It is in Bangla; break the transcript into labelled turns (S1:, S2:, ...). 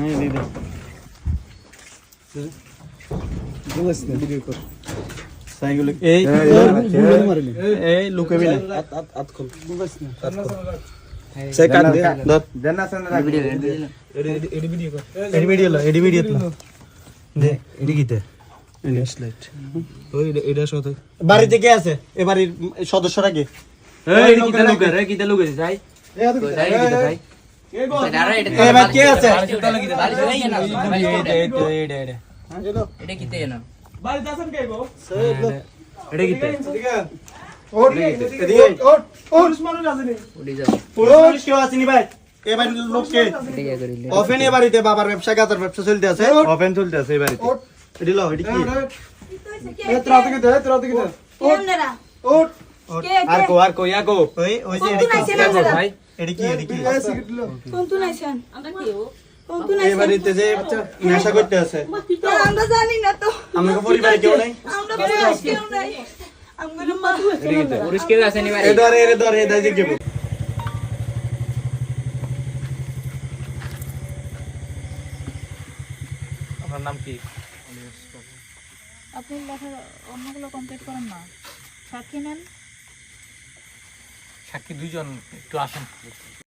S1: হ্যাঁ দিয়ে দে
S2: বলছ না ভিডিও কর
S1: সাইগুলো এই
S2: গুলো মারলি
S1: এই লুকাবি না
S2: আত খুল বলছ না
S1: সে কাট দে ধর
S2: দেন না সেন
S3: ভিডিও
S2: এডি ভিডিও কর
S1: এডি ভিডিও দে
S2: এডি কিতে
S1: লাইট
S2: ওই এটা সাথে
S1: বাড়িতে কে আছে এ বাড়ির সদস্যরা কে
S3: এই কিতা লুকে যাই যাই কিতা ভাই
S1: এ ভাই কে আছে
S3: এটা কিতে না
S2: বাড়িতে আছেন কে গো
S3: এটা কিতে
S2: ওট ওট ওট উসমান রাজনী
S3: উড়ি যাও
S1: পুলিশ কেউ আসেনি ভাই এ বাড়ির লোক কে
S3: এটা করিলে
S1: ওপেন এ বাড়িতে বাবার ব্যবসা গাতার ব্যবসা চলতে আছে ওপেন চলতে আছে এই বাড়িতে এডি লো এডি কি
S2: এ ত্রাতে কে ওট
S1: আর কো ইয়াগো ওই যে এডি কি ভাই এডি কি
S2: এ সিগারেট লো
S4: কোন নাইছেন আমরা কি ও কোন
S1: এই
S4: নাইছেন
S1: বাড়িতে যে নেশা করতে আছে
S4: আমরা জানি না তো
S1: আমাকে পরিবারে কেউ নাই
S4: আমরা পুলিশ কেউ নাই আমরা মা
S3: পুলিশ কেউ আসেনি বাড়ি
S1: এ ধরে দাইজে কে
S2: আপনার নাম কি
S5: আপনি লেখা অন্যগুলো কমপ্লিট করেন না সাক্ষী নেন
S2: সাক্ষী দুইজন একটু আসেন